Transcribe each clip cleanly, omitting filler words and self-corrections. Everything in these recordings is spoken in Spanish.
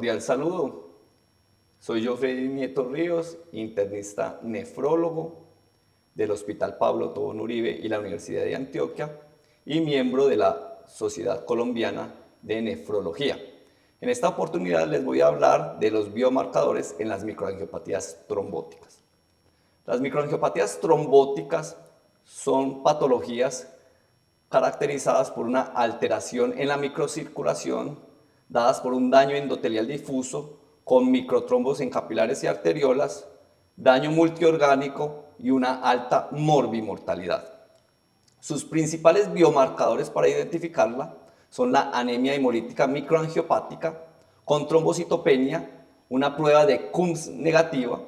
cordial saludo. Soy Jofrey Nieto Ríos, internista nefrólogo del Hospital Pablo Tobón Uribe y la Universidad de Antioquia y miembro de la Sociedad Colombiana de Nefrología. En esta oportunidad les voy a hablar de los biomarcadores en las microangiopatías trombóticas. Las microangiopatías trombóticas son patologías caracterizadas por una alteración en la microcirculación, dadas por un daño endotelial difuso con microtrombos en capilares y arteriolas, daño multiorgánico y una alta morbimortalidad. Sus principales biomarcadores para identificarla son la anemia hemolítica microangiopática con trombocitopenia, una prueba de CUMS negativa,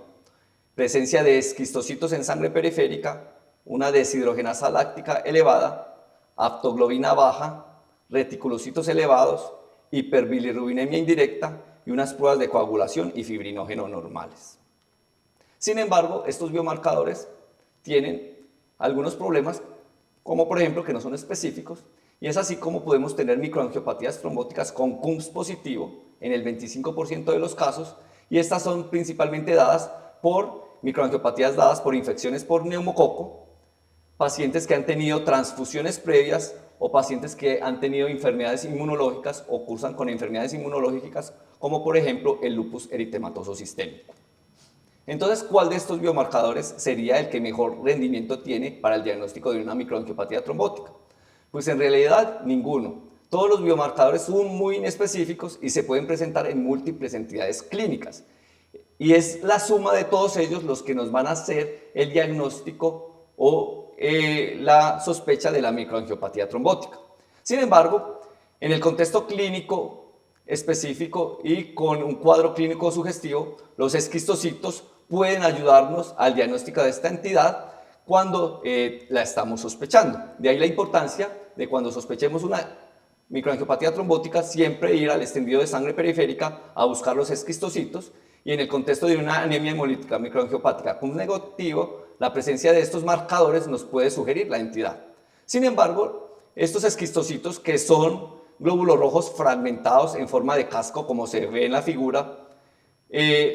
presencia de esquistocitos en sangre periférica, una deshidrogenasa láctica elevada, aptoglobina baja, reticulocitos elevados, hiperbilirrubinemia indirecta y unas pruebas de coagulación y fibrinógeno normales. Sin embargo, estos biomarcadores tienen algunos problemas, como por ejemplo que no son específicos, y es así como podemos tener microangiopatías trombóticas con CUMS positivo en el 25% de los casos, y estas son principalmente dadas por microangiopatías dadas por infecciones por neumococo, pacientes que han tenido transfusiones previas o pacientes que han tenido enfermedades inmunológicas o cursan con enfermedades inmunológicas, como por ejemplo el lupus eritematoso sistémico. Entonces, ¿cuál de estos biomarcadores sería el que mejor rendimiento tiene para el diagnóstico de una microangiopatía trombótica? Pues en realidad ninguno. Todos los biomarcadores son muy inespecíficos y se pueden presentar en múltiples entidades clínicas. Y es la suma de todos ellos los que nos van a hacer el diagnóstico o la sospecha de la microangiopatía trombótica. Sin embargo, en el contexto clínico específico y con un cuadro clínico sugestivo, los esquistocitos pueden ayudarnos al diagnóstico de esta entidad cuando la estamos sospechando. De ahí la importancia de cuando sospechemos una microangiopatía trombótica siempre ir al extendido de sangre periférica a buscar los esquistocitos, y en el contexto de una anemia hemolítica microangiopática con negativo, la presencia de estos marcadores nos puede sugerir la entidad. Sin embargo, estos esquistocitos, que son glóbulos rojos fragmentados en forma de casco, como se ve en la figura,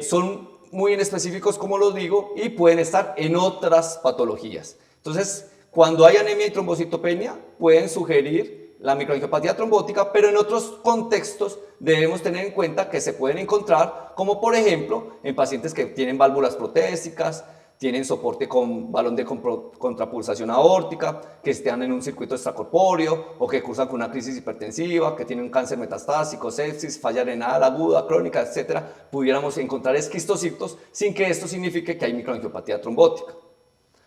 son muy inespecíficos, como lo digo, y pueden estar en otras patologías. Entonces, cuando hay anemia y trombocitopenia, pueden sugerir la microangiopatía trombótica, pero en otros contextos debemos tener en cuenta que se pueden encontrar, como por ejemplo, en pacientes que tienen válvulas protésicas, tienen soporte con balón de contrapulsación aórtica, que están en un circuito extracorpóreo o que cursan con una crisis hipertensiva, que tienen un cáncer metastásico, sepsis, falla renal aguda, crónica, etc. Pudiéramos encontrar esquistocitos sin que esto signifique que hay microangiopatía trombótica.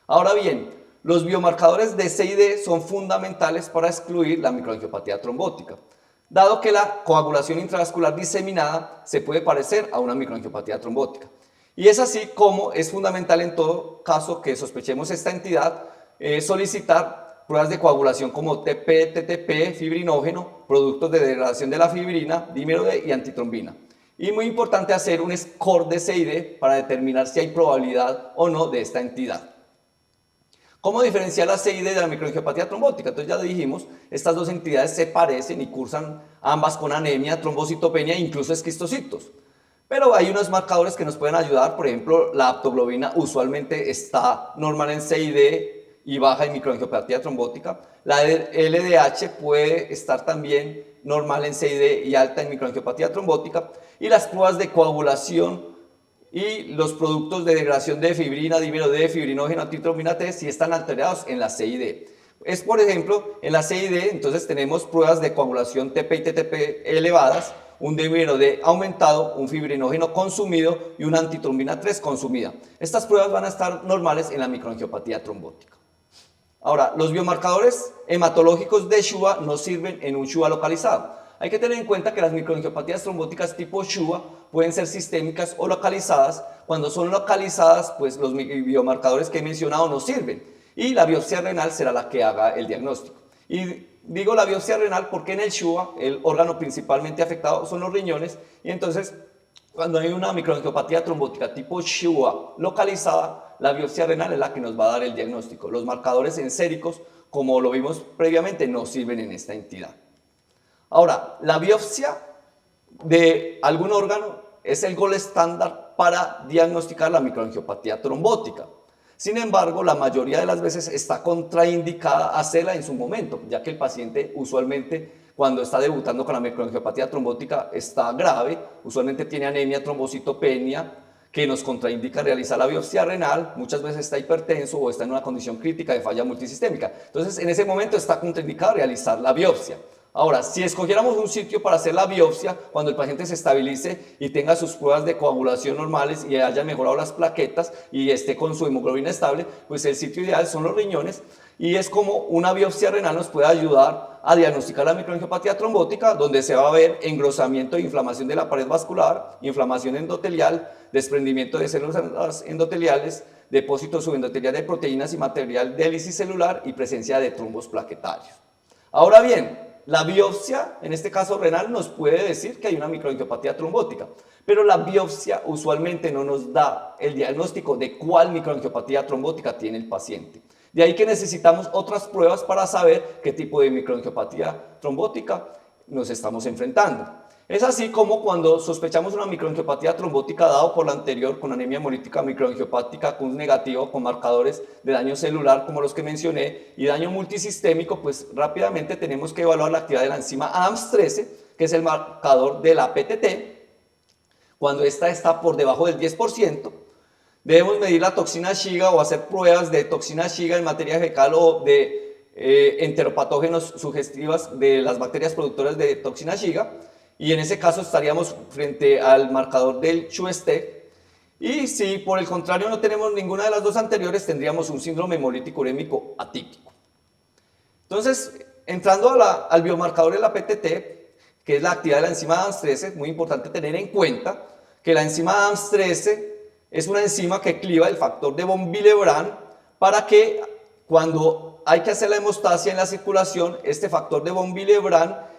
Ahora bien, los biomarcadores de C y D son fundamentales para excluir la microangiopatía trombótica, dado que la coagulación intravascular diseminada se puede parecer a una microangiopatía trombótica. Y es así como es fundamental en todo caso que sospechemos esta entidad, solicitar pruebas de coagulación como TP, TTP, fibrinógeno, productos de degradación de la fibrina, dímero D y antitrombina. Y muy importante hacer un score de C y D para determinar si hay probabilidad o no de esta entidad. ¿Cómo diferenciar la C y D de la microangiopatía trombótica? Entonces ya dijimos, estas dos entidades se parecen y cursan ambas con anemia, trombocitopenia e incluso esquistocitos. Pero hay unos marcadores que nos pueden ayudar, por ejemplo, la aptoglobina usualmente está normal en C y D y baja en microangiopatía trombótica. La LDH puede estar también normal en C y D y alta en microangiopatía trombótica. Y las pruebas de coagulación y los productos de degradación de fibrina, dímero D, fibrinógeno, antitrombina T, si están alterados en la C y D. Es, por ejemplo, en la C y D, entonces tenemos pruebas de coagulación TP y TTP elevadas, un dímero D aumentado, un fibrinógeno consumido y una antitrombina 3 consumida. Estas pruebas van a estar normales en la microangiopatía trombótica. Ahora, los biomarcadores hematológicos de SHUA no sirven en un SHUA localizado. Hay que tener en cuenta que las microangiopatías trombóticas tipo SHUA pueden ser sistémicas o localizadas. Cuando son localizadas, pues los biomarcadores que he mencionado no sirven y la biopsia renal será la que haga el diagnóstico. Y digo la biopsia renal porque en el SHUA el órgano principalmente afectado son los riñones, y entonces cuando hay una microangiopatía trombótica tipo SHUA localizada, la biopsia renal es la que nos va a dar el diagnóstico. Los marcadores en séricos, como lo vimos previamente, no sirven en esta entidad. Ahora, la biopsia de algún órgano es el gold estándar para diagnosticar la microangiopatía trombótica. Sin embargo, la mayoría de las veces está contraindicada hacerla en su momento, ya que el paciente usualmente cuando está debutando con la microangiopatía trombótica está grave, usualmente tiene anemia, trombocitopenia, que nos contraindica realizar la biopsia renal, muchas veces está hipertenso o está en una condición crítica de falla multisistémica. Entonces, en ese momento está contraindicado realizar la biopsia. Ahora, si escogiéramos un sitio para hacer la biopsia, cuando el paciente se estabilice y tenga sus pruebas de coagulación normales y haya mejorado las plaquetas y esté con su hemoglobina estable, pues el sitio ideal son los riñones y es como una biopsia renal nos puede ayudar a diagnosticar la microangiopatía trombótica, donde se va a ver engrosamiento e inflamación de la pared vascular, inflamación endotelial, desprendimiento de células endoteliales, depósito subendotelial de proteínas y material de hélice celular y presencia de trombos plaquetarios. Ahora bien, la biopsia, en este caso renal, nos puede decir que hay una microangiopatía trombótica, pero la biopsia usualmente no nos da el diagnóstico de cuál microangiopatía trombótica tiene el paciente. De ahí que necesitamos otras pruebas para saber qué tipo de microangiopatía trombótica nos estamos enfrentando. Es así como cuando sospechamos una microangiopatía trombótica dado por la anterior con anemia hemolítica microangiopática con negativo con marcadores de daño celular como los que mencioné y daño multisistémico, pues rápidamente tenemos que evaluar la actividad de la enzima ADAMS13, que es el marcador de la PTT. Cuando esta está por debajo del 10%, debemos medir la toxina Shiga o hacer pruebas de toxina Shiga en materia fecal o de enteropatógenos sugestivas de las bacterias productoras de toxina Shiga. Y en ese caso estaríamos frente al marcador del Chou-Stech. Y si por el contrario no tenemos ninguna de las dos anteriores, tendríamos un síndrome hemolítico urémico atípico. Entonces, entrando al biomarcador de la PTT, que es la actividad de la enzima ADAMS13, muy importante tener en cuenta que la enzima ADAMS13 es una enzima que cliva el factor de von Willebrand para que cuando hay que hacer la hemostasia en la circulación, este factor de von Willebrand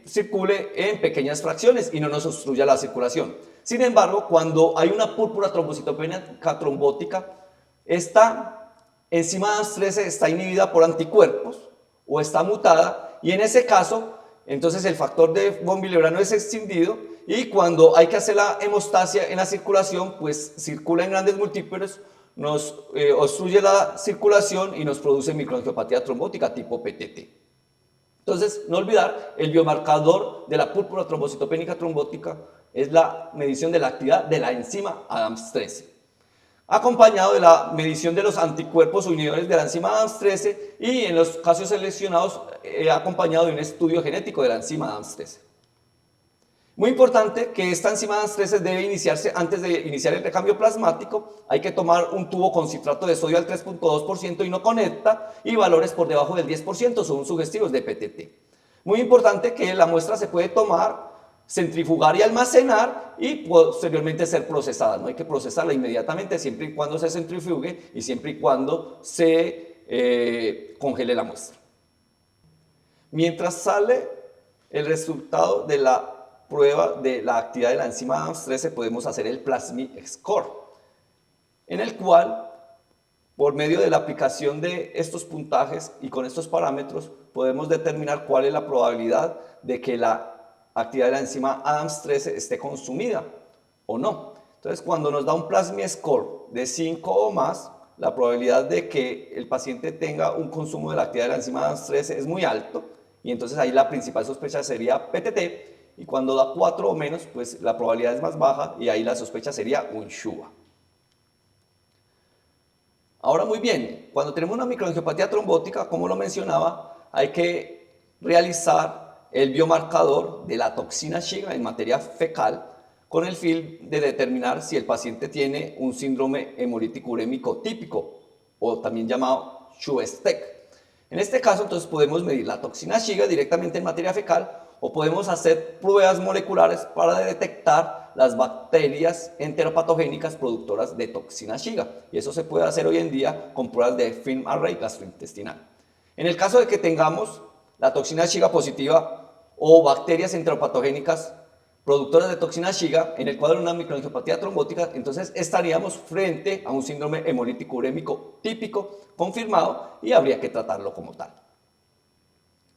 circule en pequeñas fracciones y no nos obstruya la circulación. Sin embargo, cuando hay una púrpura trombocitopénica trombótica, esta enzima ADAMS13 está inhibida por anticuerpos o está mutada y en ese caso, entonces el factor de von Willebrand no es extinguido y cuando hay que hacer la hemostasia en la circulación, pues circula en grandes múltiplos, nos obstruye la circulación y nos produce microangiopatía trombótica tipo PTT. Entonces, no olvidar, el biomarcador de la púrpura trombocitopénica trombótica es la medición de la actividad de la enzima ADAMS13, acompañado de la medición de los anticuerpos o inhibidores de la enzima ADAMS13 y en los casos seleccionados acompañado de un estudio genético de la enzima ADAMS13. Muy importante que esta enzima ADAMS13 debe iniciarse antes de iniciar el recambio plasmático. Hay que tomar un tubo con citrato de sodio al 3.2% y no conecta y valores por debajo del 10% son sugestivos de PTT. Muy importante que la muestra se puede tomar, centrifugar y almacenar y posteriormente ser procesada. No hay que procesarla inmediatamente siempre y cuando se centrifugue y siempre y cuando se congele la muestra. Mientras sale el resultado de la prueba de la actividad de la enzima ADAMS13 podemos hacer el Plasmi Score, en el cual por medio de la aplicación de estos puntajes y con estos parámetros podemos determinar cuál es la probabilidad de que la actividad de la enzima ADAMS13 esté consumida o no. Entonces, cuando nos da un Plasmi Score de 5 o más, la probabilidad de que el paciente tenga un consumo de la actividad de la enzima ADAMS13 es muy alto y entonces ahí la principal sospecha sería PTT. Y cuando da 4 o menos, pues la probabilidad es más baja y ahí la sospecha sería un SHUA. Ahora muy bien, cuando tenemos una microangiopatía trombótica, como lo mencionaba, hay que realizar el biomarcador de la toxina Shiga en materia fecal con el fin de determinar si el paciente tiene un síndrome hemolítico urémico típico o también llamado Chou-Stech. En este caso, entonces podemos medir la toxina Shiga directamente en materia fecal o podemos hacer pruebas moleculares para detectar las bacterias enteropatogénicas productoras de toxina Shiga. Y eso se puede hacer hoy en día con pruebas de film array gastrointestinal. En el caso de que tengamos la toxina Shiga positiva o bacterias enteropatogénicas productoras de toxina Shiga en el cuadro de una microangiopatía trombótica, entonces estaríamos frente a un síndrome hemolítico urémico típico confirmado y habría que tratarlo como tal.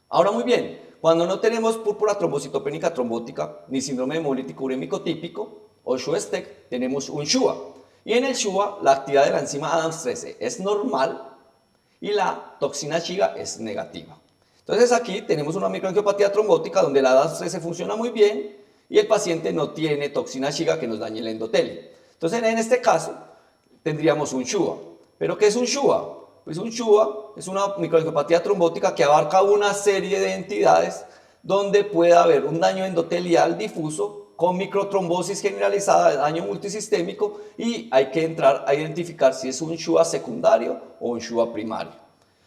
Ahora muy bien, Cuando no tenemos púrpura trombocitopénica trombótica ni síndrome hemolítico urémico típico o SHUA-STEC, tenemos un SHUA. Y en el SHUA la actividad de la enzima ADAMS13 es normal y la toxina Shiga es negativa. Entonces aquí tenemos una microangiopatía trombótica donde la ADAMS13 funciona muy bien y el paciente no tiene toxina Shiga que nos dañe el endotelio. Entonces en este caso tendríamos un SHUA. ¿Pero qué es un SHUA? Pues un SHUA es una microangiopatía trombótica que abarca una serie de entidades donde puede haber un daño endotelial difuso con microtrombosis generalizada, daño multisistémico, y hay que entrar a identificar si es un SHUA secundario o un SHUA primario.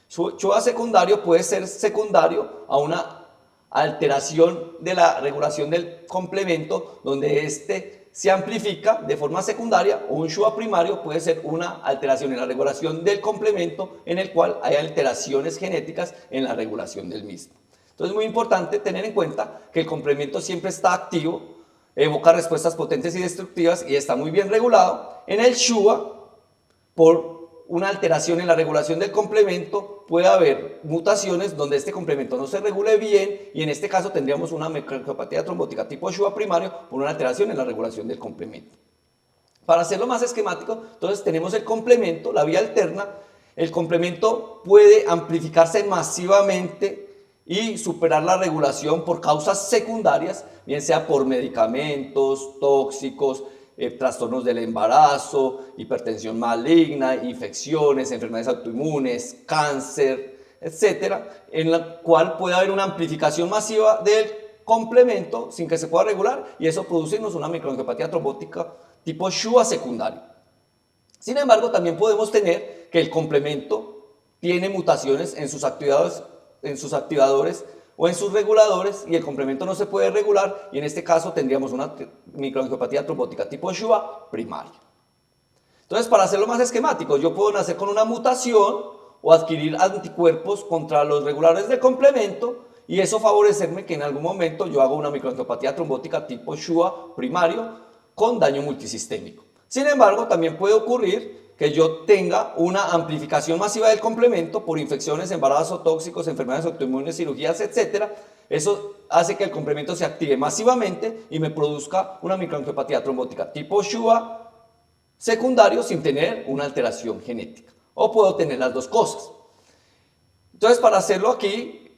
SHUA secundario puede ser secundario a una alteración de la regulación del complemento donde este se amplifica de forma secundaria, o un SHUA primario puede ser una alteración en la regulación del complemento en el cual hay alteraciones genéticas en la regulación del mismo. Entonces es muy importante tener en cuenta que el complemento siempre está activo, evoca respuestas potentes y destructivas y está muy bien regulado. En el SHUA, por una alteración en la regulación del complemento, puede haber mutaciones donde este complemento no se regule bien y en este caso tendríamos una microangiopatía trombótica tipo SHUA primario por una alteración en la regulación del complemento. Para hacerlo más esquemático, entonces tenemos el complemento, la vía alterna. El complemento puede amplificarse masivamente y superar la regulación por causas secundarias, bien sea por medicamentos tóxicos, trastornos del embarazo, hipertensión maligna, infecciones, enfermedades autoinmunes, cáncer, etcétera, en la cual puede haber una amplificación masiva del complemento sin que se pueda regular y eso produce una microangiopatía trombótica tipo SHUA secundario. Sin embargo, también podemos tener que el complemento tiene mutaciones en sus activadores o en sus reguladores y el complemento no se puede regular y en este caso tendríamos una microangiopatía trombótica tipo SHUA primaria. Entonces, para hacerlo más esquemático, yo puedo nacer con una mutación o adquirir anticuerpos contra los reguladores del complemento y eso favorecerme que en algún momento yo haga una microangiopatía trombótica tipo SHUA primario con daño multisistémico. Sin embargo, también puede ocurrir que yo tenga una amplificación masiva del complemento por infecciones, embarazos tóxicos, enfermedades autoinmunes, cirugías, etc. Eso hace que el complemento se active masivamente y me produzca una microangiopatía trombótica tipo SHUA secundario sin tener una alteración genética. O puedo tener las dos cosas. Entonces, para hacerlo aquí,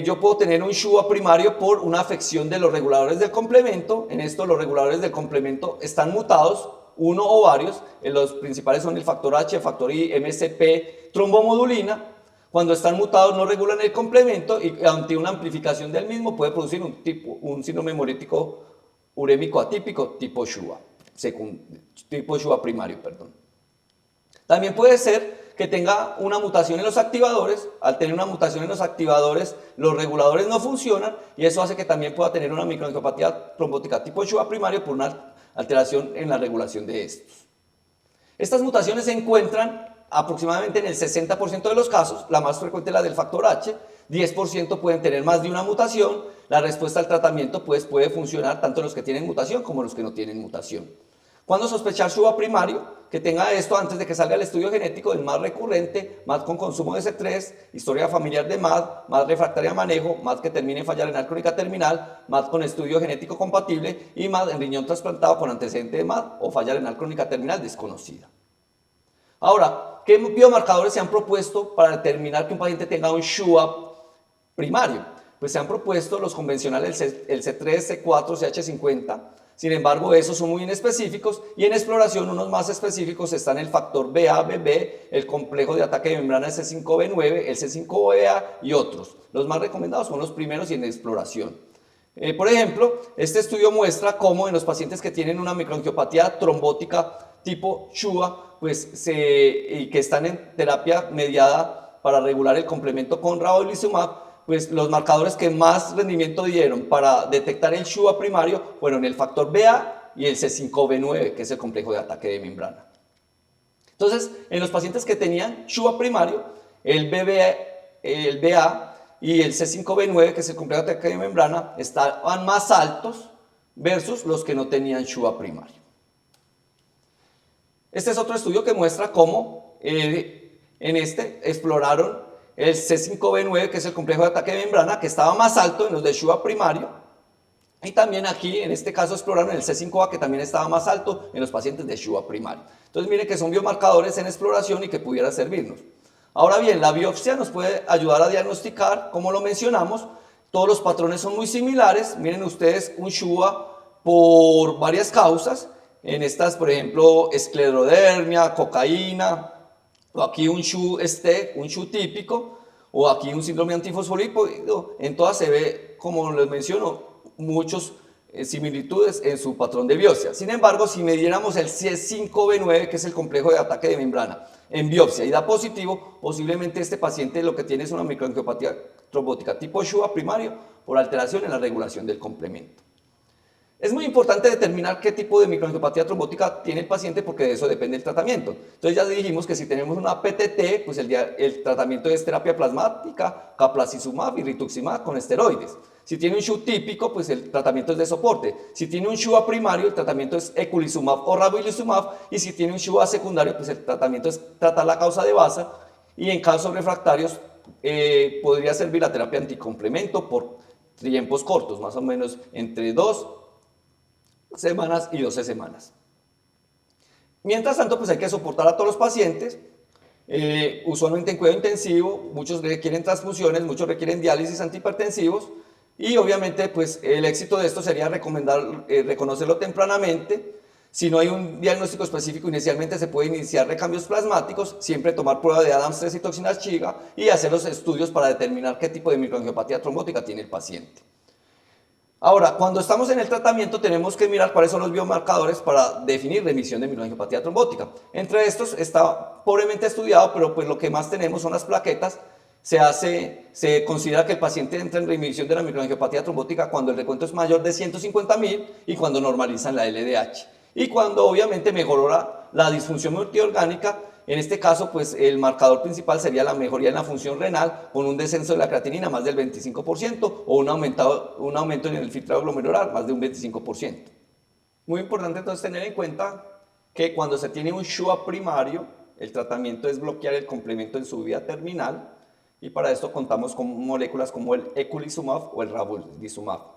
yo puedo tener un SHUA primario por una afección de los reguladores del complemento. En esto los reguladores del complemento están mutados, uno o varios. Los principales son el factor H, el factor I, MSP, trombomodulina. Cuando están mutados no regulan el complemento y ante una amplificación del mismo puede producir un síndrome hemolítico urémico atípico tipo SHUA, tipo SHUA primario, perdón. También puede ser que tenga una mutación en los activadores. Al tener una mutación en los activadores, los reguladores no funcionan y eso hace que también pueda tener una microangiopatía trombótica tipo SHUA primario por una alteración en la regulación de estos. Estas mutaciones se encuentran aproximadamente en el 60% de los casos, la más frecuente es la del factor H, 10% pueden tener más de una mutación. La respuesta al tratamiento pues, puede funcionar tanto en los que tienen mutación como en los que no tienen mutación. ¿Cuándo sospechar SHUA primario? Que tenga esto antes de que salga el estudio genético del MAD recurrente, MAD con consumo de C3, historia familiar de MAD, MAD refractaria a manejo, MAD que termine en falla renal crónica terminal, MAD con estudio genético compatible y MAD en riñón trasplantado con antecedente de MAD o falla renal crónica terminal desconocida. Ahora, ¿qué biomarcadores se han propuesto para determinar que un paciente tenga un SHUA primario? Pues se han propuesto los convencionales, el C3, C4, CH50. Sin embargo, esos son muy inespecíficos y en exploración unos más específicos están el factor BA-BB, el complejo de ataque de membrana C5b9, el C5a y otros. Los más recomendados son los primeros y en exploración. Por ejemplo, este estudio muestra cómo en los pacientes que tienen una microangiopatía trombótica tipo SHUA, pues y que están en terapia mediada para regular el complemento con ravulizumab, pues los marcadores que más rendimiento dieron para detectar el SHUA primario fueron el factor BA y el C5b9, que es el complejo de ataque de membrana. Entonces, en los pacientes que tenían SHUA primario, el BA y el C5b9, que es el complejo de ataque de membrana, estaban más altos versus los que no tenían SHUA primario. Este es otro estudio que muestra cómo en este exploraron el C5b9, que es el complejo de ataque de membrana, que estaba más alto en los de Shua primario, y también aquí, en este caso, exploraron el C5a, que también estaba más alto en los pacientes de Shua primario. Entonces, miren que son biomarcadores en exploración y que pudiera servirnos. Ahora bien, la biopsia nos puede ayudar a diagnosticar, como lo mencionamos, todos los patrones son muy similares. Miren ustedes un Shua por varias causas. En estas, por ejemplo, esclerodermia, cocaína, o aquí un Shu típico, o aquí un síndrome antifosfolípido. En todas se ve, como les menciono, muchas similitudes en su patrón de biopsia. Sin embargo, si midiéramos el C5b9, que es el complejo de ataque de membrana, en biopsia y da positivo, posiblemente este paciente lo que tiene es una microangiopatía trombótica tipo Shua primario por alteración en la regulación del complemento. Es muy importante determinar qué tipo de microangiopatía trombótica tiene el paciente porque de eso depende el tratamiento. Entonces ya dijimos que si tenemos una PTT, pues el tratamiento es terapia plasmática, caplacizumab y rituximab con esteroides. Si tiene un Shu típico, pues el tratamiento es de soporte. Si tiene un Shua primario, el tratamiento es eculizumab o ravulizumab. Y si tiene un Shua secundario, pues el tratamiento es tratar la causa de base. Y en casos refractarios podría servir la terapia anticomplemento por tiempos cortos, más o menos entre 2 semanas y 12 semanas. Mientras tanto, pues hay que soportar a todos los pacientes, usualmente en cuidado intensivo, muchos requieren transfusiones, muchos requieren diálisis antihipertensivos, y obviamente pues el éxito de esto sería reconocerlo tempranamente. Si no hay un diagnóstico específico inicialmente, se puede iniciar recambios plasmáticos, siempre tomar prueba de Adams-3 y toxinas Shiga y hacer los estudios para determinar qué tipo de microangiopatía trombótica tiene el paciente. Ahora, cuando estamos en el tratamiento tenemos que mirar cuáles son los biomarcadores para definir remisión de microangiopatía trombótica. Entre estos está pobremente estudiado, pero pues lo que más tenemos son las plaquetas. Se considera que el paciente entra en remisión de la microangiopatía trombótica cuando el recuento es mayor de 150.000 y cuando normalizan la LDH. Y cuando obviamente mejora la disfunción multiorgánica. En este caso, pues el marcador principal sería la mejoría en la función renal con un descenso de la creatinina más del 25% o un aumento en el filtrado glomerular más de un 25%. Muy importante entonces tener en cuenta que cuando se tiene un Shua primario, el tratamiento es bloquear el complemento en su vía terminal y para esto contamos con moléculas como el eculizumab o el ravulizumab.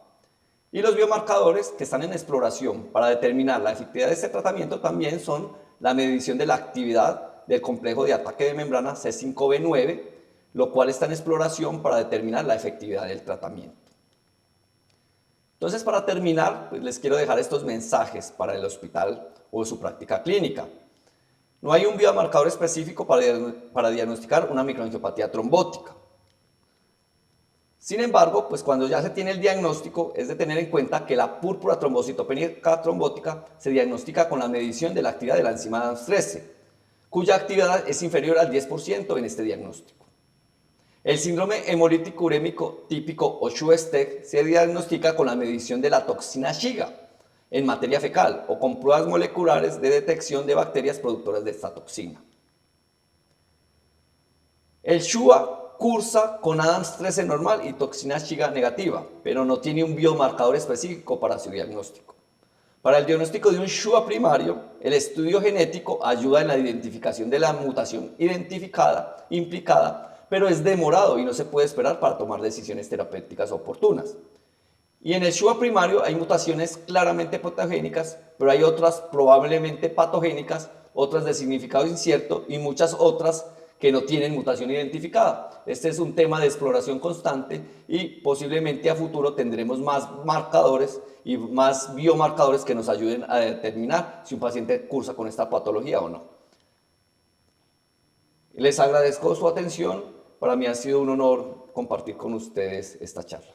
Y los biomarcadores que están en exploración para determinar la efectividad de este tratamiento también son la medición de la actividad del complejo de ataque de membrana C5b9, lo cual está en exploración para determinar la efectividad del tratamiento. Entonces, para terminar, pues les quiero dejar estos mensajes para el hospital o su práctica clínica. No hay un biomarcador específico para diagnosticar una microangiopatía trombótica. Sin embargo, pues cuando ya se tiene el diagnóstico, es de tener en cuenta que la púrpura trombocitopénica trombótica se diagnostica con la medición de la actividad de la enzima Adams-13, cuya actividad es inferior al 10% en este diagnóstico. El síndrome hemolítico urémico típico o Shu-Steg se diagnostica con la medición de la toxina Shiga en materia fecal o con pruebas moleculares de detección de bacterias productoras de esta toxina. El Shua cursa con Adams-13 normal y toxina Shiga negativa, pero no tiene un biomarcador específico para su diagnóstico. Para el diagnóstico de un Shua primario, el estudio genético ayuda en la identificación de la mutación implicada, pero es demorado y no se puede esperar para tomar decisiones terapéuticas oportunas. Y en el Shua primario hay mutaciones claramente patogénicas, pero hay otras probablemente patogénicas, otras de significado incierto y muchas otras que no tienen mutación identificada. Este es un tema de exploración constante y posiblemente a futuro tendremos más marcadores y más biomarcadores que nos ayuden a determinar si un paciente cursa con esta patología o no. Les agradezco su atención. Para mí ha sido un honor compartir con ustedes esta charla.